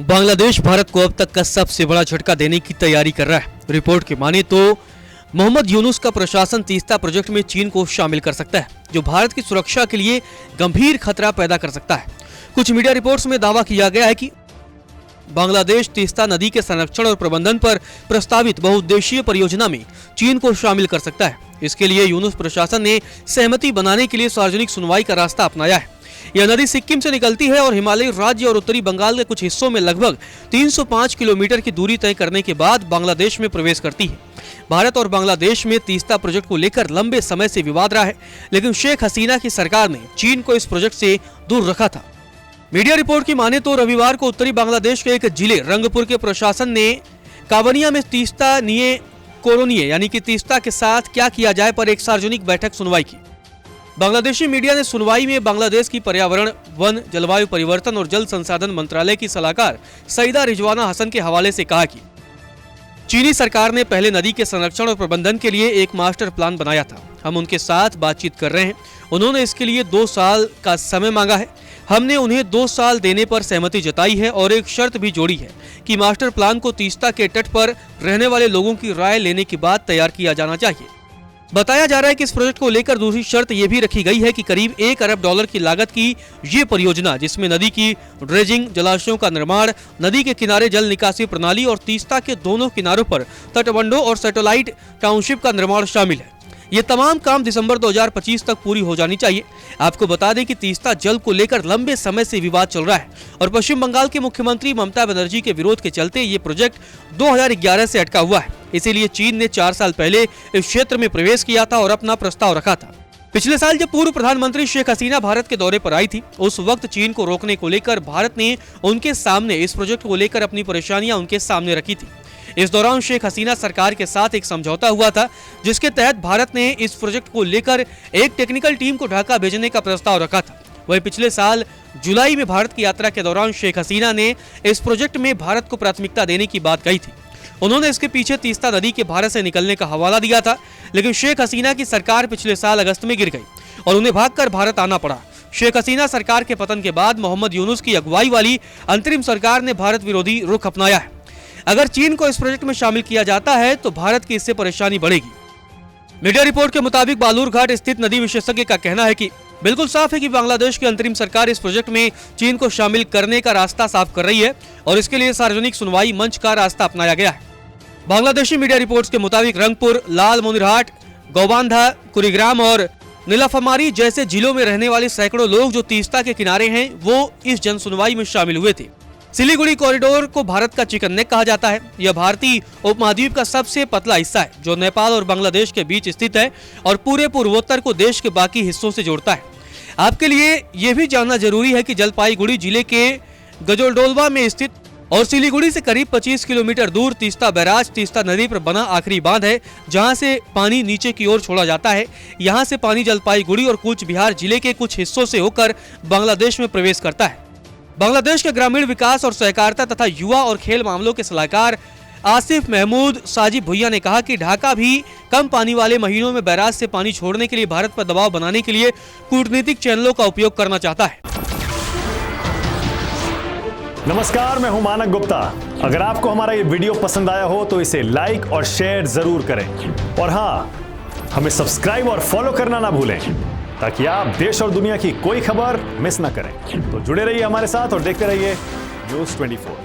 बांग्लादेश भारत को अब तक का सबसे बड़ा झटका देने की तैयारी कर रहा है। रिपोर्ट की माने तो मोहम्मद यूनुस का प्रशासन तीस्ता प्रोजेक्ट में चीन को शामिल कर सकता है, जो भारत की सुरक्षा के लिए गंभीर खतरा पैदा कर सकता है। कुछ मीडिया रिपोर्ट्स में दावा किया गया है कि बांग्लादेश तीस्ता नदी के संरक्षण और प्रबंधन पर प्रस्तावित बहुउद्देशीय परियोजना में चीन को शामिल कर सकता है। इसके लिए यूनुस प्रशासन ने सहमति बनाने के लिए सार्वजनिक सुनवाई का रास्ता अपनाया है। यह नदी सिक्किम से निकलती है और हिमालयी राज्य और उत्तरी बंगाल के कुछ हिस्सों में लगभग 305 किलोमीटर की दूरी तय करने के बाद बांग्लादेश में प्रवेश करती है। भारत और बांग्लादेश में तीस्ता प्रोजेक्ट को लेकर लंबे समय से विवाद रहा है, लेकिन शेख हसीना की सरकार ने चीन को इस प्रोजेक्ट से दूर रखा था। मीडिया रिपोर्ट की माने तो रविवार को उत्तरी बांग्लादेश के एक जिले रंगपुर के प्रशासन ने कावनिया में तीस्ता निये कोरोनिये यानी कि तीस्ता के साथ क्या किया जाए पर एक सार्वजनिक बैठक सुनवाई की। बांग्लादेशी मीडिया ने सुनवाई में बांग्लादेश की पर्यावरण, वन, जलवायु परिवर्तन और जल संसाधन मंत्रालय की सलाहकार सईदा रिजवाना हसन के हवाले से कहा कि चीनी सरकार ने पहले नदी के संरक्षण और प्रबंधन के लिए एक मास्टर प्लान बनाया था। हम उनके साथ बातचीत कर रहे हैं। उन्होंने इसके लिए 2 साल का समय मांगा है। हमने उन्हें 2 साल देने पर सहमति जताई है और एक शर्त भी जोड़ी है कि मास्टर प्लान को तीस्ता के तट पर रहने वाले लोगों की राय लेने के बाद तैयार किया जाना चाहिए। बताया जा रहा है कि इस प्रोजेक्ट को लेकर दूसरी शर्त यह भी रखी गई है कि करीब $1 अरब की लागत की ये परियोजना, जिसमें नदी की ड्रेजिंग, जलाशयों का निर्माण, नदी के किनारे जल निकासी प्रणाली और तीस्ता के दोनों किनारों पर तटबंधों और सैटेलाइट टाउनशिप का निर्माण शामिल है। ये तमाम काम दिसंबर 2025 तक पूरी हो जानी चाहिए। आपको बता दें कि तीस्ता जल को लेकर लंबे समय से विवाद चल रहा है और पश्चिम बंगाल के मुख्यमंत्री ममता बनर्जी के विरोध के चलते ये प्रोजेक्ट 2011 से अटका हुआ है। इसीलिए चीन ने 4 साल पहले इस क्षेत्र में प्रवेश किया था और अपना प्रस्ताव रखा था। पिछले साल जब पूर्व प्रधानमंत्री शेख हसीना भारत के दौरे पर आई थी, उस वक्त चीन को रोकने को लेकर भारत ने उनके सामने इस प्रोजेक्ट को लेकर अपनी परेशानियां उनके सामने रखी थी। इस दौरान शेख हसीना सरकार के साथ एक समझौता हुआ था, जिसके तहत भारत ने इस प्रोजेक्ट को लेकर एक टेक्निकल टीम को ढाका भेजने का प्रस्ताव रखा था। वहीं पिछले साल जुलाई में भारत की यात्रा के दौरान शेख हसीना ने इस प्रोजेक्ट में भारत को प्राथमिकता देने की बात कही थी। उन्होंने इसके पीछे तीस्ता नदी के भारत से निकलने का हवाला दिया था, लेकिन शेख हसीना की सरकार पिछले साल अगस्त में गिर गई और उन्हें भागकर भारत आना पड़ा। शेख हसीना सरकार के पतन के बाद मोहम्मद यूनुस की अगुवाई वाली अंतरिम सरकार ने भारत विरोधी रुख अपनाया है। अगर चीन को इस प्रोजेक्ट में शामिल किया जाता है तो भारत की इससे परेशानी बढ़ेगी। मीडिया रिपोर्ट के मुताबिक बालूरघाट स्थित नदी विशेषज्ञ का कहना है कि बिल्कुल साफ है कि बांग्लादेश की अंतरिम सरकार इस प्रोजेक्ट में चीन को शामिल करने का रास्ता साफ कर रही है और इसके लिए सार्वजनिक सुनवाई मंच का रास्ता अपनाया गया है। बांग्लादेशी मीडिया रिपोर्ट्स के मुताबिक रंगपुर, लालमोनिरहाट, गौबांधा, कुरीग्राम और नीलाफमारी जैसे जिलों में रहने वाले सैकड़ों लोग जो तीस्ता के किनारे हैं, वो इस जन सुनवाई में शामिल हुए थे। सिलीगुड़ी कॉरिडोर को भारत का चिकन नेक कहा जाता है। यह भारतीय उपमहाद्वीप का सबसे पतला हिस्सा है, जो नेपाल और बांग्लादेश के बीच स्थित है और पूरे पूर्वोत्तर को देश के बाकी हिस्सों से जोड़ता है। आपके लिए यह भी जानना जरूरी है कि जलपाईगुड़ी जिले के गजोलडोलवा में स्थित और सिलीगुड़ी से करीब 25 किलोमीटर दूर तीस्ता बैराज तीस्ता नदी पर बना आखिरी बांध है, जहां से पानी नीचे की ओर छोड़ा जाता है। यहां से पानी जलपाईगुड़ी और कूच बिहार जिले के कुछ हिस्सों से होकर बांग्लादेश में प्रवेश करता है। बांग्लादेश के ग्रामीण विकास और सहकारिता तथा युवा और खेल मामलों के सलाहकार आसिफ महमूद साजिब भुइया ने कहा कि ढाका भी कम पानी वाले महीनों में बैराज से पानी छोड़ने के लिए भारत पर दबाव बनाने के लिए कूटनीतिक चैनलों का उपयोग करना चाहता है। नमस्कार, मैं हूं मानक गुप्ता। अगर आपको हमारा ये वीडियो पसंद आया हो तो इसे लाइक और शेयर जरूर करें और हाँ, हमें सब्सक्राइब और फॉलो करना ना भूलें ताकि आप देश और दुनिया की कोई खबर मिस ना करें। तो जुड़े रहिए हमारे साथ और देखते रहिए News 24।